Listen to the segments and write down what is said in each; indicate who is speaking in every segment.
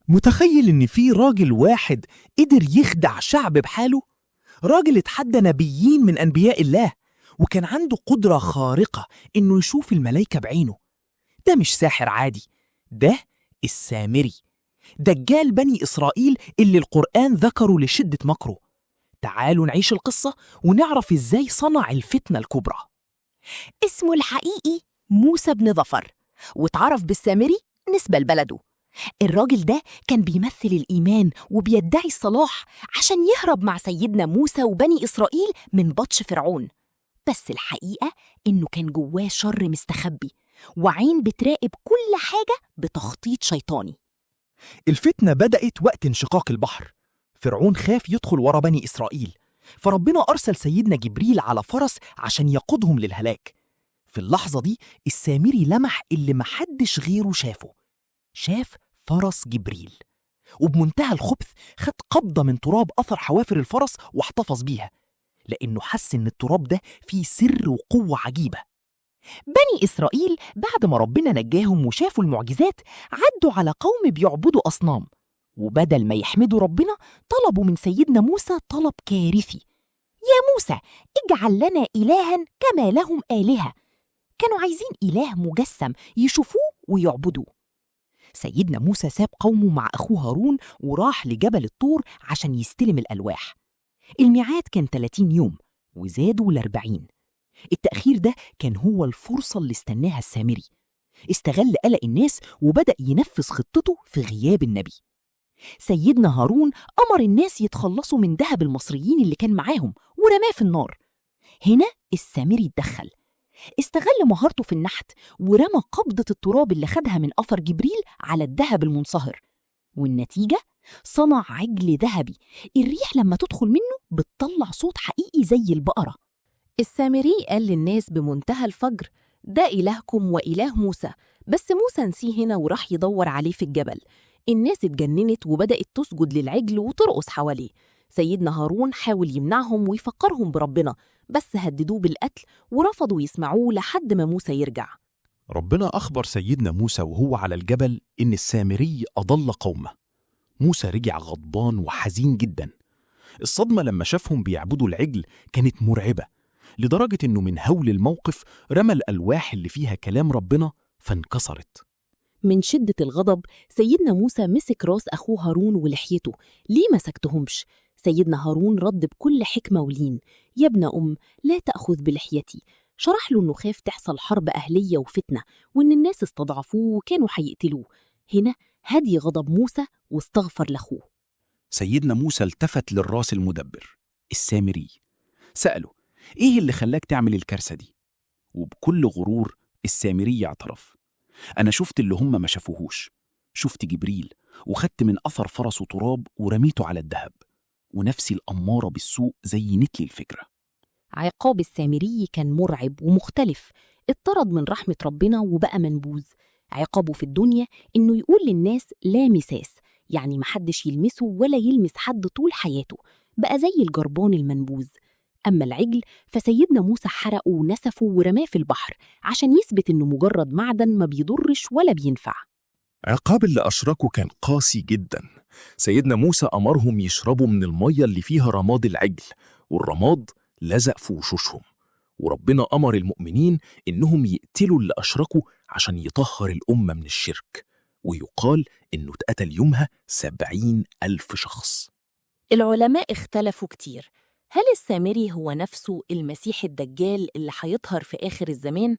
Speaker 1: متخيل إن في راجل واحد قدر يخدع شعب بحاله؟ راجل اتحدى نبيين من أنبياء الله، وكان عنده قدرة خارقة إنه يشوف الملايكة بعينه. ده مش ساحر عادي، ده السامري، دجال بني إسرائيل اللي القرآن ذكره لشدة مكره. تعالوا نعيش القصة ونعرف إزاي صنع الفتنة الكبرى.
Speaker 2: اسمه الحقيقي موسى بن ظفر، واتعرف بالسامري نسبة لبلده. الراجل ده كان بيمثل الإيمان وبيدعي الصلاح عشان يهرب مع سيدنا موسى وبني إسرائيل من بطش فرعون. بس الحقيقة إنه كان جواه شر مستخبي، وعين بتراقب كل حاجة بتخطيط شيطاني.
Speaker 1: الفتنة بدأت وقت انشقاق البحر. فرعون خاف يدخل ورا بني إسرائيل، فربنا أرسل سيدنا جبريل على فرس عشان يقودهم للهلاك. في اللحظة دي السامري لمح اللي محدش غيره شافه، شاف فرس جبريل، وبمنتهى الخبث خد قبضة من تراب أثر حوافر الفرس واحتفظ بيها، لأنه حس إن التراب ده فيه سر وقوة عجيبة. بني إسرائيل بعد ما ربنا نجاهم وشافوا المعجزات عدوا على قوم بيعبدوا أصنام، وبدل ما يحمدوا ربنا طلبوا من سيدنا موسى طلب كارثي: يا موسى اجعل لنا إلها كما لهم آلهة. كانوا عايزين إله مجسم يشوفوه ويعبدوه. سيدنا موسى ساب قومه مع أخوه هارون وراح لجبل الطور عشان يستلم الألواح. الميعاد كان 30 يوم وزادوا ل40. التأخير ده كان هو الفرصة اللي استناها السامري. استغل قلق الناس وبدأ ينفذ خطته في غياب النبي. سيدنا هارون أمر الناس يتخلصوا من ذهب المصريين اللي كان معاهم ورماه في النار. هنا السامري اتدخل، استغل مهارته في النحت ورمى قبضة التراب اللي خدها من أثر جبريل على الذهب المنصهر، والنتيجة صنع عجل ذهبي الريح لما تدخل منه بتطلع صوت حقيقي زي البقرة.
Speaker 2: السامري قال للناس بمنتهى الفجر: ده إلهكم وإله موسى، بس موسى نسيه هنا وراح يدور عليه في الجبل. الناس اتجننت وبدأت تسجد للعجل وترقص حواليه. سيدنا هارون حاول يمنعهم ويفكرهم بربنا، بس هددوه بالقتل ورفضوا يسمعوه لحد ما موسى يرجع.
Speaker 1: ربنا أخبر سيدنا موسى وهو على الجبل إن السامري أضل قومه. موسى رجع غضبان وحزين جدا. الصدمة لما شافهم بيعبدوا العجل كانت مرعبة، لدرجة إنه من هول الموقف رمى الألواح اللي فيها كلام ربنا فانكسرت.
Speaker 2: من شدة الغضب سيدنا موسى مسك راس أخوه هارون ولحيته: ليه ما سكتهمش؟ سيدنا هارون رد بكل حكمة ولين: يا ابن لا تأخذ بلحيتي. شرح له إنه خاف تحصل حرب أهلية وفتنة، وإن الناس استضعفوه وكانوا هيقتلوه. هنا هدي غضب موسى واستغفر لأخوه.
Speaker 1: سيدنا موسى التفت للراس المدبر السامري، سأله: إيه اللي خلاك تعمل الكارثة دي؟ وبكل غرور السامري اعترف: أنا شفت اللي هم ما شافوهوش، شفت جبريل وخدت من أثر فرسه تراب ورميته على الذهب، ونفسي الأمارة بالسوء زينت لي الفكرة.
Speaker 2: عقاب السامري كان مرعب ومختلف، اتطرد من رحمة ربنا وبقى منبوذ. عقابه في الدنيا إنه يقول للناس لا مساس، يعني محدش يلمسه ولا يلمس حد طول حياته، بقى زي الجربان المنبوذ. أما العجل فسيدنا موسى حرقه ونسفه ورماه في البحر عشان يثبت إنه مجرد معدن ما بيضرش ولا بينفع.
Speaker 3: عقاب اللي أشركوا كان قاسي جدا. سيدنا موسى أمرهم يشربوا من المية اللي فيها رماد العجل، والرماد لزق في وشوشهم. وربنا أمر المؤمنين إنهم يقتلوا اللي أشركوا عشان يطهر الأمة من الشرك، ويقال إنه اتقتل يومها 70,000 شخص.
Speaker 2: العلماء اختلفوا كتير، هل السامري هو نفسه المسيح الدجال اللي هيظهر في آخر الزمان؟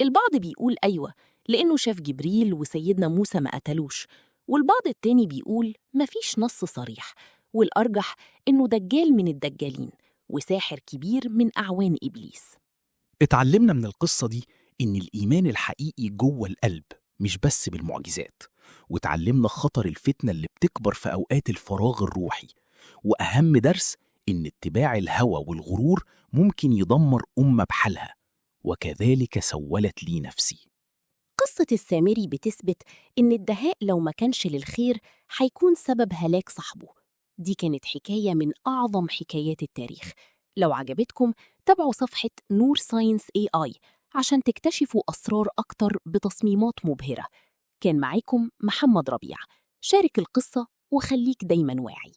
Speaker 2: البعض بيقول أيوة، لأنه شاف جبريل وسيدنا موسى ما قتلوش، والبعض التاني بيقول مفيش نص صريح، والأرجح إنه دجال من الدجالين وساحر كبير من أعوان إبليس.
Speaker 1: اتعلمنا من القصة دي إن الإيمان الحقيقي جوه القلب مش بس بالمعجزات، واتعلمنا خطر الفتنة اللي بتكبر في أوقات الفراغ الروحي، وأهم درس إن اتباع الهوى والغرور ممكن يدمر أمة بحالها، وكذلك سولت لي نفسي.
Speaker 2: قصة السامري بتثبت إن الدهاء لو ما كانش للخير هيكون سبب هلاك صاحبه. دي كانت حكاية من أعظم حكايات التاريخ. لو عجبتكم تابعوا صفحة نور ساينس AI عشان تكتشفوا أسرار أكتر بتصميمات مبهرة. كان معاكم محمد ربيع. شارك القصة وخليك دايما واعي.